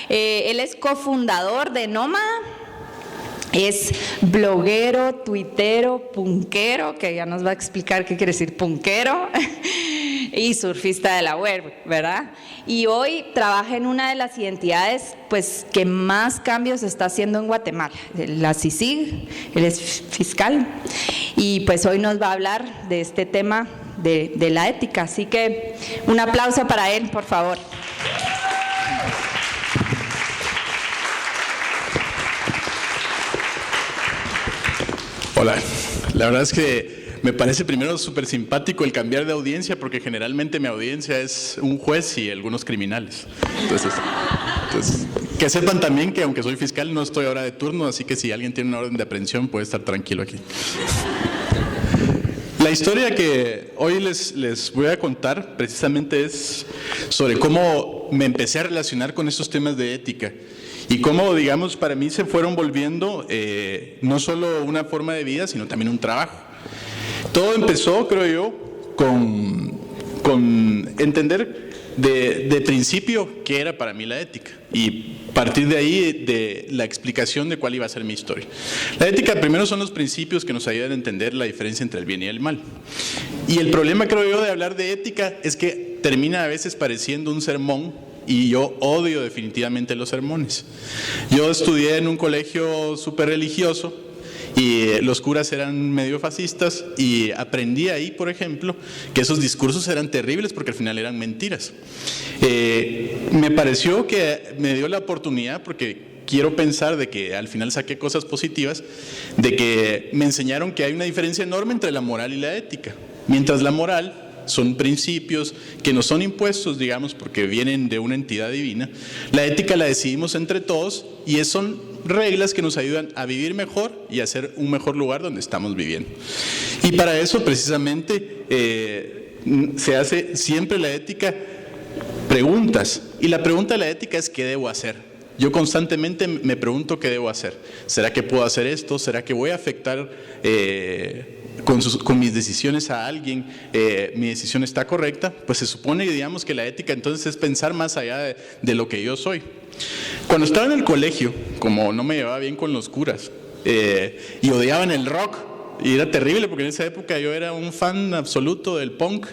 Él es cofundador de Nómada. Es bloguero, tuitero, punkero, que ya nos va a explicar qué quiere decir punkero, y surfista de la web, ¿verdad? Y hoy trabaja en una de las identidades pues, que más cambios está haciendo en Guatemala, la CICIG. Él es fiscal, y pues hoy nos va a hablar de este tema de la ética. Así que un aplauso para él, por favor. Hola, la verdad es que me parece primero súper simpático el cambiar de audiencia, porque generalmente mi audiencia es un juez y algunos criminales. Entonces, que sepan también que aunque soy fiscal no estoy ahora de turno, así que si alguien tiene una orden de aprehensión puede estar tranquilo aquí. La historia que hoy les voy a contar precisamente es sobre cómo me empecé a relacionar con estos temas de ética. Y cómo, digamos, para mí se fueron volviendo no solo una forma de vida, sino también un trabajo. Todo empezó, creo yo, con entender de principio qué era para mí la ética. Y partir de ahí, de la explicación de cuál iba a ser mi historia. La ética, primero, son los principios que nos ayudan a entender la diferencia entre el bien y el mal. Y el problema, creo yo, de hablar de ética es que termina a veces pareciendo un sermón. Y yo odio definitivamente los sermones. Yo estudié en un colegio súper religioso y los curas eran medio fascistas, y aprendí ahí, por ejemplo, que esos discursos eran terribles porque al final eran mentiras. Me pareció que me dio la oportunidad, porque quiero pensar de que al final saqué cosas positivas, de que me enseñaron que hay una diferencia enorme entre la moral y la ética. Mientras la moral son principios que nos son impuestos, digamos, porque vienen de una entidad divina, la ética la decidimos entre todos, y son reglas que nos ayudan a vivir mejor y a hacer un mejor lugar donde estamos viviendo. Y para eso precisamente se hace siempre la ética preguntas, y la pregunta de la ética es ¿qué debo hacer? Yo constantemente me pregunto qué debo hacer. ¿Será que puedo hacer esto? ¿Será que voy a afectar con mis decisiones a alguien? ¿Mi decisión está correcta? Pues se supone, digamos, que la ética entonces es pensar más allá de lo que yo soy. Cuando estaba en el colegio, como no me llevaba bien con los curas y odiaban el rock, y era terrible porque en esa época yo era un fan absoluto del punk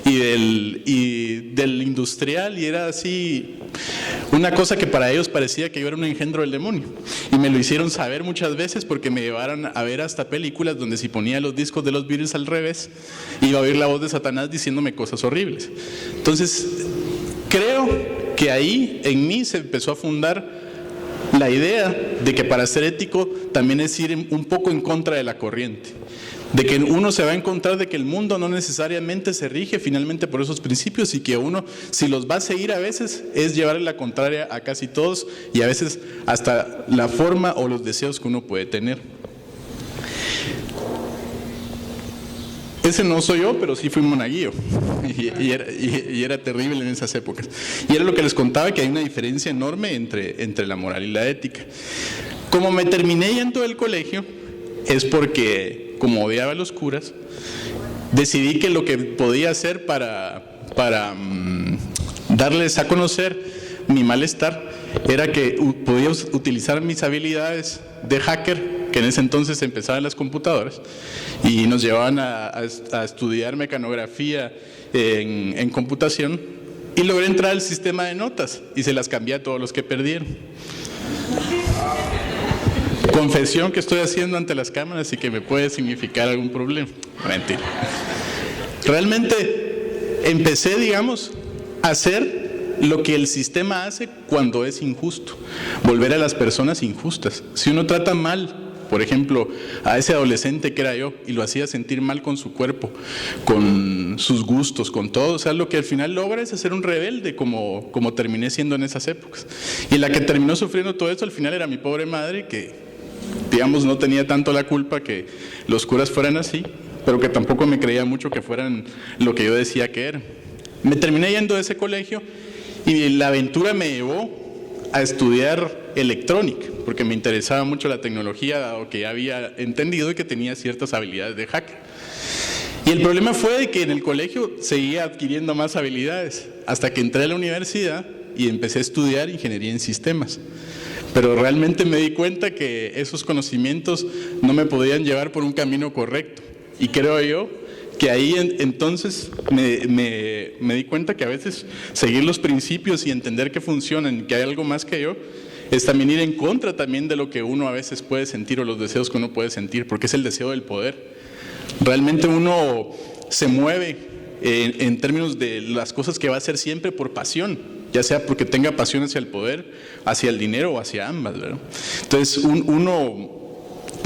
y del industrial, y era así una cosa que para ellos parecía que yo era un engendro del demonio, y me lo hicieron saber muchas veces porque me llevaron a ver hasta películas donde si ponía los discos de los Beatles al revés iba a oír la voz de Satanás diciéndome cosas horribles. Entonces creo que ahí en mí se empezó a fundar la idea de que para ser ético también es ir un poco en contra de la corriente, de que uno se va a encontrar de que el mundo no necesariamente se rige finalmente por esos principios, y que uno, si los va a seguir a veces, es llevarle la contraria a casi todos, y a veces hasta la forma o los deseos que uno puede tener. Ese no soy yo, pero sí fui monaguillo, y era terrible en esas épocas. Y era lo que les contaba, que hay una diferencia enorme entre la moral y la ética. Como me terminé yendo del colegio, es porque, como odiaba a los curas, decidí que lo que podía hacer para darles a conocer mi malestar era que podía utilizar mis habilidades de hacker, que en ese entonces empezaban las computadoras, y nos llevaban a estudiar mecanografía en computación, y logré entrar al sistema de notas y se las cambié a todos los que perdieron. Confesión que estoy haciendo ante las cámaras y que me puede significar algún problema. Mentira. Realmente empecé, digamos, a hacer lo que el sistema hace cuando es injusto, volver a las personas injustas. Si uno trata mal, por ejemplo, a ese adolescente que era yo, y lo hacía sentir mal con su cuerpo, con sus gustos, con todo, o sea, lo que al final logra es hacer un rebelde, como terminé siendo en esas épocas. Y la que terminó sufriendo todo esto al final era mi pobre madre, que, digamos, no tenía tanto la culpa que los curas fueran así, pero que tampoco me creía mucho que fueran lo que yo decía que eran. Me terminé yendo de ese colegio, y la aventura me llevó a estudiar electrónica, porque me interesaba mucho la tecnología, dado que ya había entendido y que tenía ciertas habilidades de hacker. Y el problema fue de que en el colegio seguía adquiriendo más habilidades, hasta que entré a la universidad y empecé a estudiar ingeniería en sistemas. Pero realmente me di cuenta que esos conocimientos no me podían llevar por un camino correcto. Y creo yo que ahí entonces me di cuenta que a veces seguir los principios y entender que funcionan, que hay algo más que yo, es también ir en contra también de lo que uno a veces puede sentir o los deseos que uno puede sentir, porque es el deseo del poder. Realmente uno se mueve en términos de las cosas que va a hacer siempre por pasión, ya sea porque tenga pasión hacia el poder, hacia el dinero o hacia ambas, ¿verdad? Entonces uno,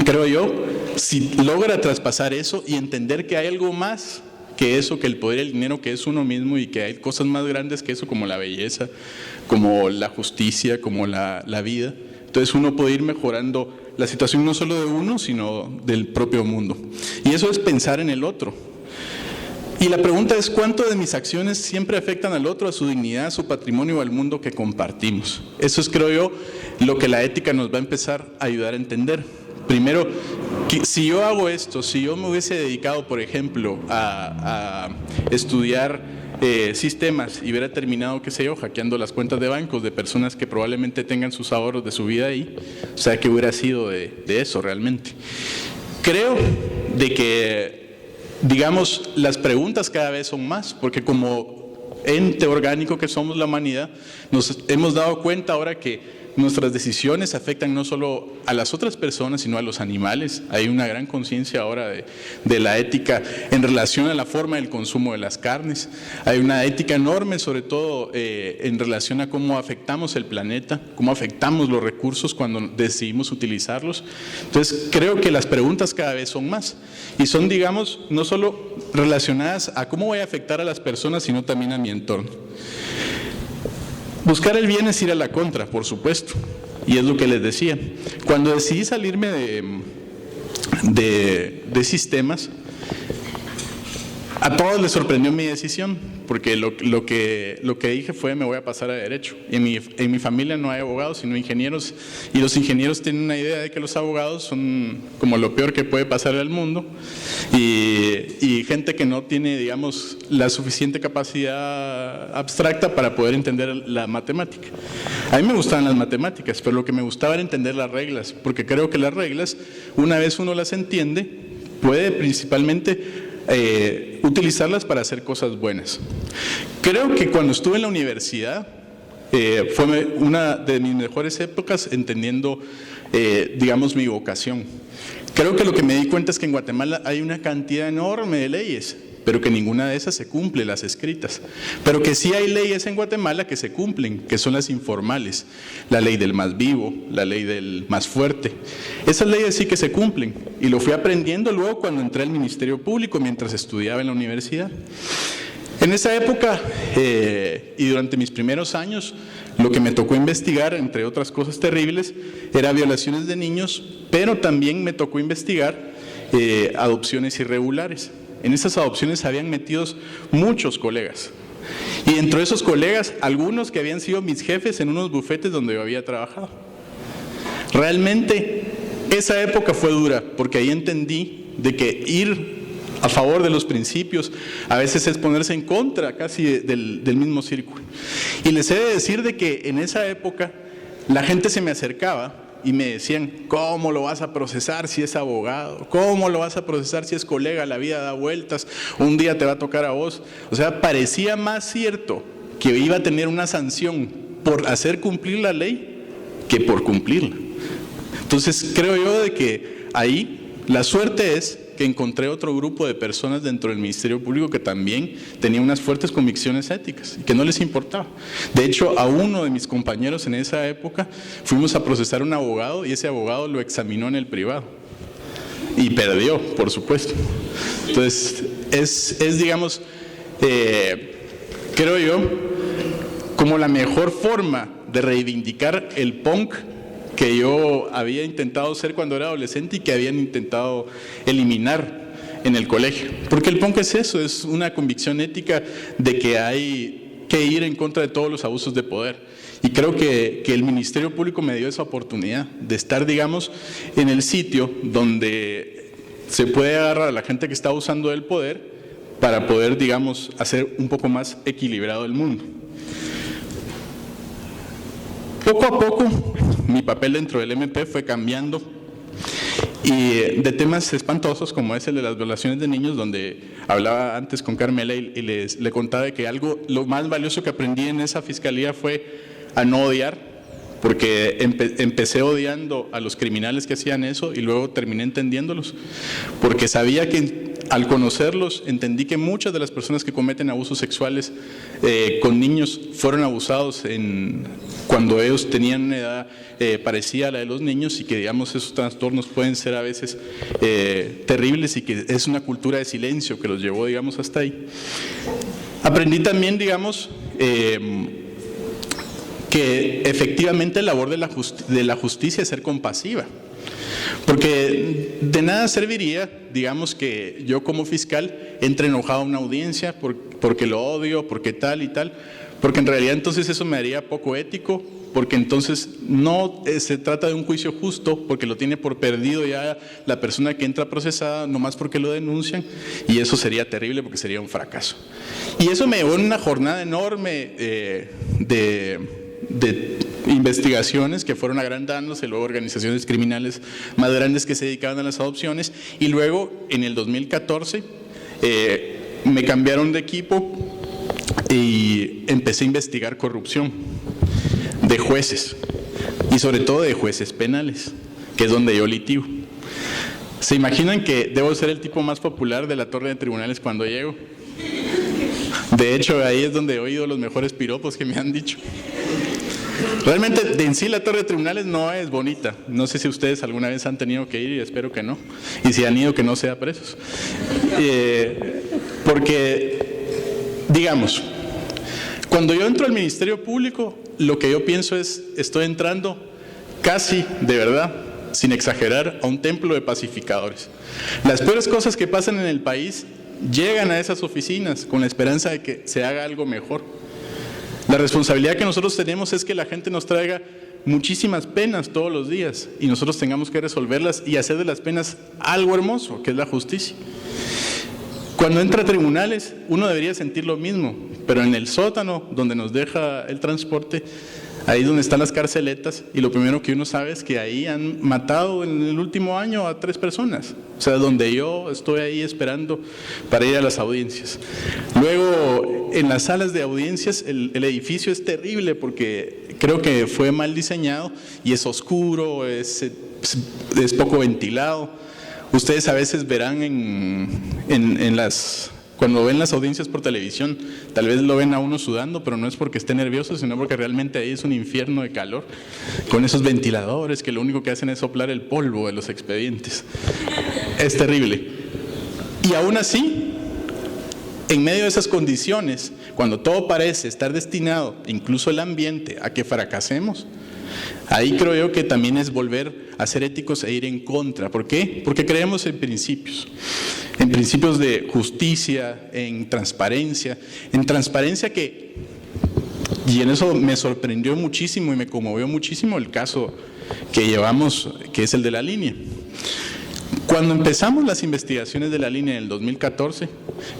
creo yo, si logra traspasar eso y entender que hay algo más que eso, que el poder y el dinero, que es uno mismo, y que hay cosas más grandes que eso, como la belleza, como la justicia, como la vida. Entonces uno puede ir mejorando la situación no solo de uno, sino del propio mundo. Y eso es pensar en el otro. Y la pregunta es, ¿cuánto de mis acciones siempre afectan al otro, a su dignidad, a su patrimonio o al mundo que compartimos? Eso es, creo yo, lo que la ética nos va a empezar a ayudar a entender. Primero, si yo hago esto, si yo me hubiese dedicado, por ejemplo, a estudiar sistemas y hubiera terminado, qué sé yo, hackeando las cuentas de bancos de personas que probablemente tengan sus ahorros de su vida ahí, o sea, ¿qué hubiera sido de eso realmente? Creo de que, digamos, las preguntas cada vez son más, porque como ente orgánico que somos la humanidad, nos hemos dado cuenta ahora que nuestras decisiones afectan no solo a las otras personas, sino a los animales. Hay una gran conciencia ahora de la ética en relación a la forma del consumo de las carnes. Hay una ética enorme, sobre todo en relación a cómo afectamos el planeta, cómo afectamos los recursos cuando decidimos utilizarlos. Entonces, creo que las preguntas cada vez son más. Y son, digamos, no solo relacionadas a cómo voy a afectar a las personas, sino también a mi entorno. Buscar el bien es ir a la contra, por supuesto, y es lo que les decía. Cuando decidí salirme de sistemas, a todos les sorprendió mi decisión, porque lo que dije fue, me voy a pasar a derecho. En mi familia no hay abogados, sino ingenieros, y los ingenieros tienen una idea de que los abogados son como lo peor que puede pasar al mundo, y gente que no tiene, digamos, la suficiente capacidad abstracta para poder entender la matemática. A mí me gustaban las matemáticas, pero lo que me gustaba era entender las reglas, porque creo que las reglas, una vez uno las entiende, puede principalmente utilizarlas para hacer cosas buenas. Creo que cuando estuve en la universidad fue una de mis mejores épocas entendiendo, digamos, mi vocación. Creo que lo que me di cuenta es que en Guatemala hay una cantidad enorme de leyes, pero que ninguna de esas se cumple, las escritas. Pero que sí hay leyes en Guatemala que se cumplen, que son las informales. La ley del más vivo, la ley del más fuerte. Esas leyes sí que se cumplen. Y lo fui aprendiendo luego cuando entré al Ministerio Público mientras estudiaba en la universidad. En esa época y durante mis primeros años, lo que me tocó investigar, entre otras cosas terribles, era violaciones de niños, pero también me tocó investigar adopciones irregulares. En esas adopciones habían metidos muchos colegas. Y dentro de esos colegas, algunos que habían sido mis jefes en unos bufetes donde yo había trabajado. Realmente, esa época fue dura, porque ahí entendí de que ir a favor de los principios a veces es ponerse en contra casi del mismo círculo. Y les he de decir de que en esa época la gente se me acercaba y me decían, ¿cómo lo vas a procesar si es abogado? ¿Cómo lo vas a procesar si es colega? La vida da vueltas, un día te va a tocar a vos. O sea, parecía más cierto que iba a tener una sanción por hacer cumplir la ley que por cumplirla. Entonces, creo yo de que ahí la suerte es que encontré otro grupo de personas dentro del Ministerio Público que también tenía unas fuertes convicciones éticas y que no les importaba. De hecho, a uno de mis compañeros en esa época fuimos a procesar a un abogado y ese abogado lo examinó en el privado y perdió, por supuesto. Entonces, es digamos, creo yo, como la mejor forma de reivindicar el punk que yo había intentado ser cuando era adolescente y que habían intentado eliminar en el colegio. Porque el punk es eso, es una convicción ética de que hay que ir en contra de todos los abusos de poder. Y creo que el Ministerio Público me dio esa oportunidad de estar, digamos, en el sitio donde se puede agarrar a la gente que está abusando del poder para poder, digamos, hacer un poco más equilibrado el mundo. Poco a poco, mi papel dentro del MP fue cambiando, y de temas espantosos como es el de las violaciones de niños, donde hablaba antes con Carmela y le contaba que lo más valioso que aprendí en esa fiscalía fue a no odiar, porque empecé odiando a los criminales que hacían eso y luego terminé entendiéndolos, porque sabía que al conocerlos entendí que muchas de las personas que cometen abusos sexuales con niños fueron abusados cuando ellos tenían una edad parecida a la de los niños, y que digamos esos trastornos pueden ser a veces terribles, y que es una cultura de silencio que los llevó digamos hasta ahí. Aprendí también digamos que efectivamente la labor de la justicia es ser compasiva, porque de nada serviría, digamos, que yo como fiscal entre enojado a una audiencia porque lo odio, porque tal y tal, porque en realidad entonces eso me haría poco ético, porque entonces no se trata de un juicio justo, porque lo tiene por perdido ya la persona que entra procesada, nomás porque lo denuncian, y eso sería terrible porque sería un fracaso. Y eso me llevó en una jornada enorme de investigaciones que fueron agrandándose, luego organizaciones criminales más grandes que se dedicaban a las adopciones, y luego en el 2014 me cambiaron de equipo y empecé a investigar corrupción de jueces, y sobre todo de jueces penales, que es donde yo litigo. ¿Se imaginan que debo ser el tipo más popular de la torre de tribunales cuando llego? De hecho, ahí es donde he oído los mejores piropos que me han dicho. Realmente, en sí, la torre de tribunales no es bonita. No sé si ustedes alguna vez han tenido que ir, y espero que no. Y si han ido, que no sea presos. Porque, digamos, cuando yo entro al Ministerio Público, lo que yo pienso es, estoy entrando casi, de verdad, sin exagerar, a un templo de pacificadores. Las peores cosas que pasan en el país llegan a esas oficinas con la esperanza de que se haga algo mejor. La responsabilidad que nosotros tenemos es que la gente nos traiga muchísimas penas todos los días, y nosotros tengamos que resolverlas y hacer de las penas algo hermoso, que es la justicia. Cuando entra a tribunales, uno debería sentir lo mismo, pero en el sótano donde nos deja el transporte, ahí es donde están las carceletas, y lo primero que uno sabe es que ahí han matado en el último año a 3 personas. O sea, donde yo estoy ahí esperando para ir a las audiencias. Luego, en las salas de audiencias, el edificio es terrible porque creo que fue mal diseñado y es oscuro, es poco ventilado. Ustedes a veces verán cuando ven las audiencias por televisión, tal vez lo ven a uno sudando, pero no es porque esté nervioso, sino porque realmente ahí es un infierno de calor, con esos ventiladores que lo único que hacen es soplar el polvo de los expedientes. Es terrible. Y aún así, en medio de esas condiciones, cuando todo parece estar destinado, incluso el ambiente, a que fracasemos, ahí creo yo que también es volver a ser éticos e ir en contra. ¿Por qué? Porque creemos en principios de justicia, en transparencia y en eso me sorprendió muchísimo y me conmovió muchísimo el caso que llevamos, que es el de la línea. Cuando empezamos las investigaciones de la línea en el 2014,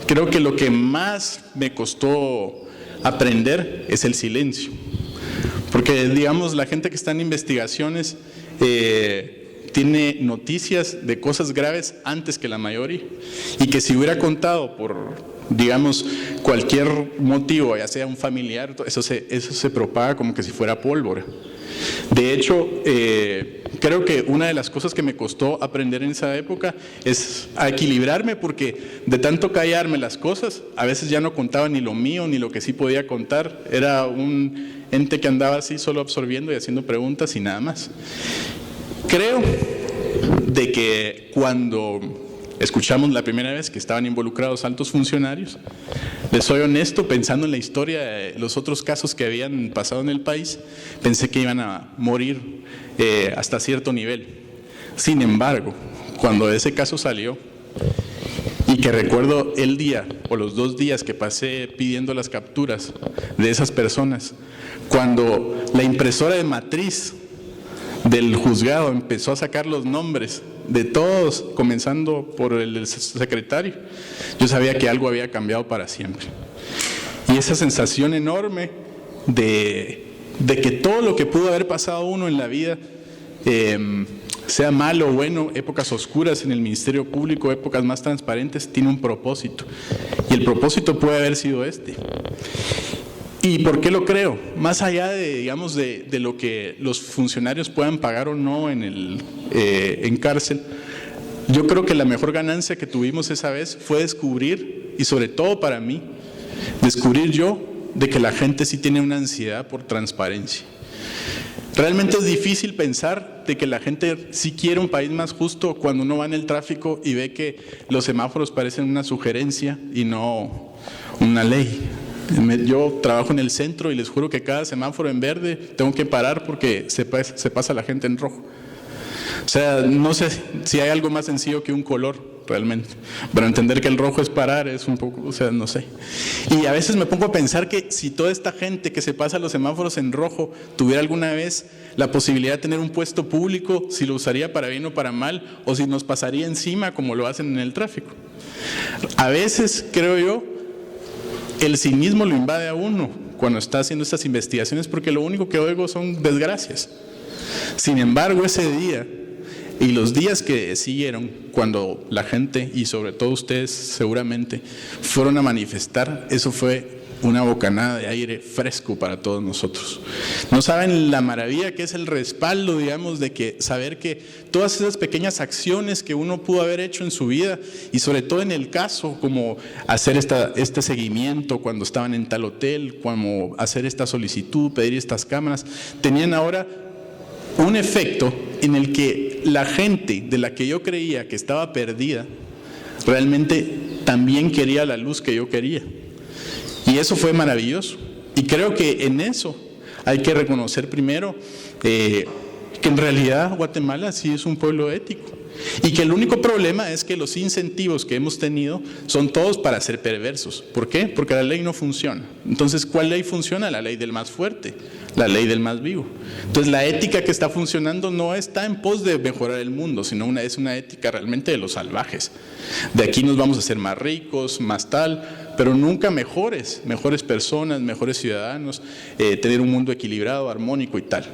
creo que lo que más me costó aprender es el silencio. Porque, digamos, la gente que está en investigaciones tiene noticias de cosas graves antes que la mayoría, y que si hubiera contado por, digamos, cualquier motivo, ya sea un familiar, eso se propaga como que si fuera pólvora. De hecho, creo que una de las cosas que me costó aprender en esa época es a equilibrarme, porque de tanto callarme las cosas, a veces ya no contaba ni lo mío ni lo que sí podía contar. Era un ente que andaba así solo absorbiendo y haciendo preguntas y nada más. Creo de que cuando escuchamos la primera vez que estaban involucrados altos funcionarios, les soy honesto, pensando en la historia de los otros casos que habían pasado en el país, pensé que iban a morir hasta cierto nivel. Sin embargo, cuando ese caso salió, y que recuerdo el día o los 2 días que pasé pidiendo las capturas de esas personas, cuando la impresora de matriz del juzgado empezó a sacar los nombres de todos, comenzando por el secretario, yo sabía que algo había cambiado para siempre. Y esa sensación enorme de de que todo lo que pudo haber pasado uno en la vida, sea malo o bueno, épocas oscuras en el Ministerio Público, épocas más transparentes, tiene un propósito. Y el propósito puede haber sido este. ¿Y por qué lo creo? Más allá de, digamos, de lo que los funcionarios puedan pagar o no en cárcel, yo creo que la mejor ganancia que tuvimos esa vez fue descubrir, y sobre todo para mí, descubrir yo de que la gente sí tiene una ansiedad por transparencia. Realmente es difícil pensar de que la gente sí quiere un país más justo cuando uno va en el tráfico y ve que los semáforos parecen una sugerencia y no una ley. Yo trabajo en el centro y les juro que cada semáforo en verde tengo que parar porque se pasa la gente en rojo. O sea, no sé si hay algo más sencillo que un color realmente, pero entender que el rojo es parar es un poco, o sea, no sé. Y a veces me pongo a pensar que si toda esta gente que se pasa los semáforos en rojo tuviera alguna vez la posibilidad de tener un puesto público, si lo usaría para bien o para mal, o si nos pasaría encima como lo hacen en el tráfico. A veces, creo yo, el cinismo lo invade a uno cuando está haciendo estas investigaciones, porque lo único que oigo son desgracias. Sin embargo, ese día y los días que siguieron, cuando la gente, y sobre todo ustedes seguramente, fueron a manifestar, eso fue una bocanada de aire fresco para todos nosotros. No saben la maravilla que es el respaldo, digamos, de que saber que todas esas pequeñas acciones que uno pudo haber hecho en su vida, y sobre todo en el caso, como hacer este seguimiento cuando estaban en tal hotel, como hacer esta solicitud, pedir estas cámaras, tenían ahora un efecto en el que la gente de la que yo creía que estaba perdida, realmente también quería la luz que yo quería. Y eso fue maravilloso. Y creo que en eso hay que reconocer primero que en realidad Guatemala sí es un pueblo ético. Y que el único problema es que los incentivos que hemos tenido son todos para ser perversos. ¿Por qué? Porque la ley no funciona. Entonces, ¿cuál ley funciona? La ley del más fuerte, la ley del más vivo. Entonces, la ética que está funcionando no está en pos de mejorar el mundo, sino es una ética realmente de los salvajes. De aquí nos vamos a hacer más ricos, más tal, pero nunca mejores personas, mejores ciudadanos, tener un mundo equilibrado, armónico y tal.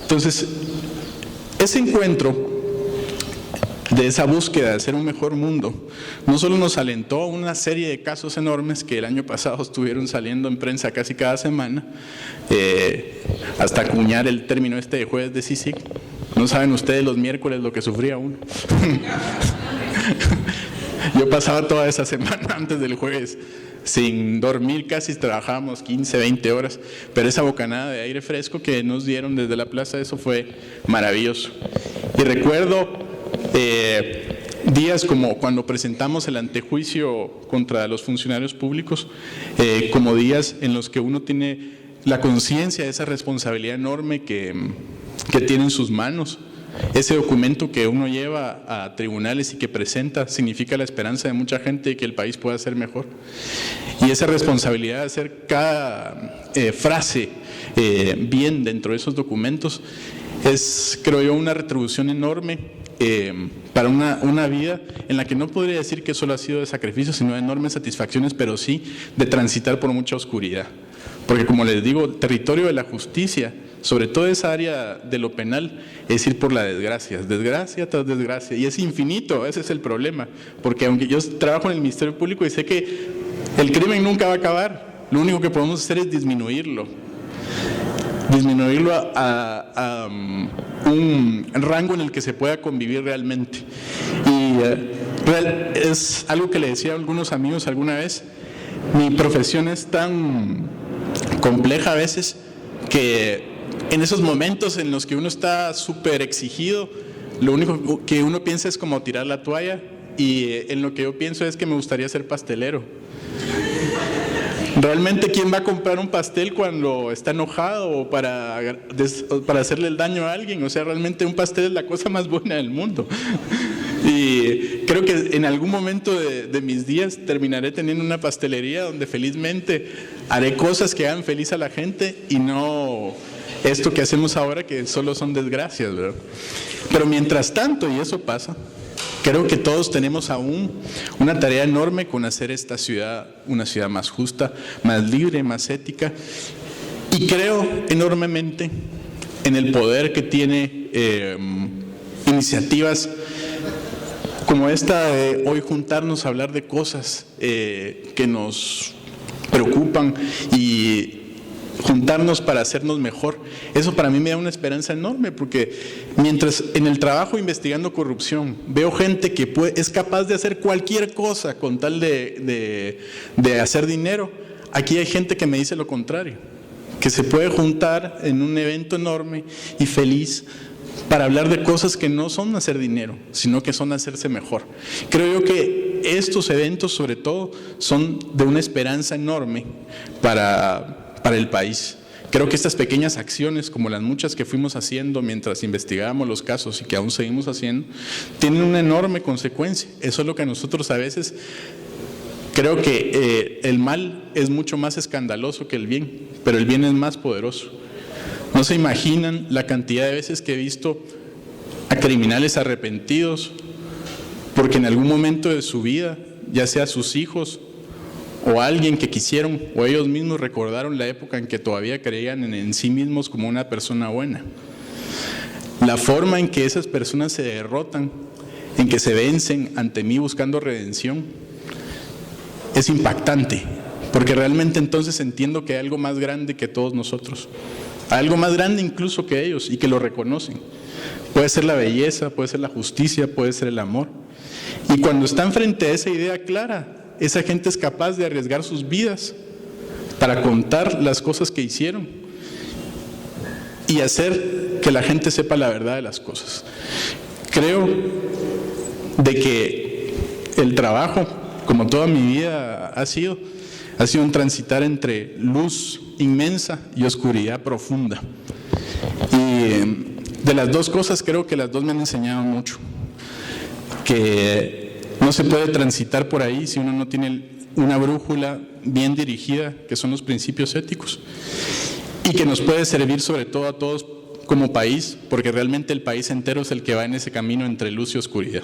Entonces, ese encuentro de esa búsqueda de hacer un mejor mundo, no solo nos alentó a una serie de casos enormes que el año pasado estuvieron saliendo en prensa casi cada semana, hasta acuñar el término de jueves de CICIG. No saben ustedes los miércoles lo que sufría uno. Yo pasaba toda esa semana antes del jueves sin dormir, casi trabajábamos 15, 20 horas, pero esa bocanada de aire fresco que nos dieron desde la plaza, eso fue maravilloso. Y recuerdo días como cuando presentamos el antejuicio contra los funcionarios públicos, como días en los que uno tiene la conciencia de esa responsabilidad enorme que tiene en sus manos. Ese documento que uno lleva a tribunales y que presenta significa la esperanza de mucha gente de que el país pueda ser mejor. Y esa responsabilidad de hacer cada frase bien dentro de esos documentos es, creo yo, una retribución enorme para una vida en la que no podría decir que solo ha sido de sacrificio, sino de enormes satisfacciones, pero sí de transitar por mucha oscuridad. Porque, como les digo, el territorio de la justicia, sobre todo esa área de lo penal, es ir por la desgracia tras desgracia, y es infinito. Ese es el problema, porque aunque yo trabajo en el Ministerio Público y sé que el crimen nunca va a acabar, lo único que podemos hacer es disminuirlo a un rango en el que se pueda convivir realmente. Y es algo que le decía a algunos amigos alguna vez: mi profesión es tan compleja a veces que en esos momentos en los que uno está súper exigido, lo único que uno piensa es como tirar la toalla, y en lo que yo pienso es que me gustaría ser pastelero. Realmente, ¿quién va a comprar un pastel cuando está enojado o para hacerle el daño a alguien? O sea, realmente un pastel es la cosa más buena del mundo. Y creo que en algún momento de mis días terminaré teniendo una pastelería donde felizmente haré cosas que hagan feliz a la gente y no esto que hacemos ahora, que solo son desgracias, ¿verdad? Pero mientras tanto, y eso pasa, creo que todos tenemos aún una tarea enorme con hacer esta ciudad una ciudad más justa, más libre, más ética, y Y creo enormemente en el poder que tiene iniciativas como esta de hoy juntarnos a hablar de cosas que nos preocupan y juntarnos para hacernos mejor. Eso para mí me da una esperanza enorme, porque mientras en el trabajo investigando corrupción veo gente que es capaz de hacer cualquier cosa con tal de hacer dinero, aquí hay gente que me dice lo contrario, que se puede juntar en un evento enorme y feliz para hablar de cosas que no son hacer dinero, sino que son hacerse mejor. Creo yo que estos eventos, sobre todo, son de una esperanza enorme para el país. Creo que estas pequeñas acciones, como las muchas que fuimos haciendo mientras investigábamos los casos y que aún seguimos haciendo, tienen una enorme consecuencia. Eso es lo que a nosotros a veces creo que el mal es mucho más escandaloso que el bien, pero el bien es más poderoso. No se imaginan la cantidad de veces que he visto a criminales arrepentidos porque en algún momento de su vida, ya sea sus hijos o alguien que quisieron o ellos mismos recordaron la época en que todavía creían en sí mismos como una persona buena. La forma en que esas personas se derrotan, en que se vencen ante mí buscando redención, es impactante, porque realmente entonces entiendo que hay algo más grande que todos nosotros, algo más grande incluso que ellos y que lo reconocen. Puede ser la belleza, puede ser la justicia, puede ser el amor. Y cuando están frente a esa idea clara, esa gente es capaz de arriesgar sus vidas para contar las cosas que hicieron y hacer que la gente sepa la verdad de las cosas. Creo de que el trabajo, como toda mi vida ha sido un transitar entre luz inmensa y oscuridad profunda. Y de las dos cosas creo que las dos me han enseñado mucho. Que no se puede transitar por ahí si uno no tiene una brújula bien dirigida, que son los principios éticos, y que nos puede servir sobre todo a todos como país, porque realmente el país entero es el que va en ese camino entre luz y oscuridad.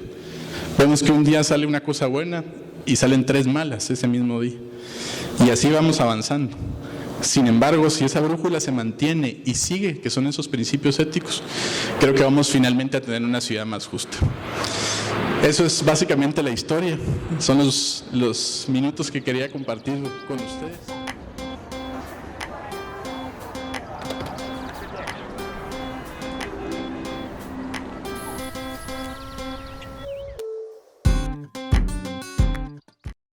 Vemos que un día sale una cosa buena y salen 3 malas ese mismo día, y así vamos avanzando. Sin embargo, si esa brújula se mantiene y sigue, que son esos principios éticos, creo que vamos finalmente a tener una ciudad más justa. Eso es básicamente la historia, son los minutos que quería compartir con ustedes.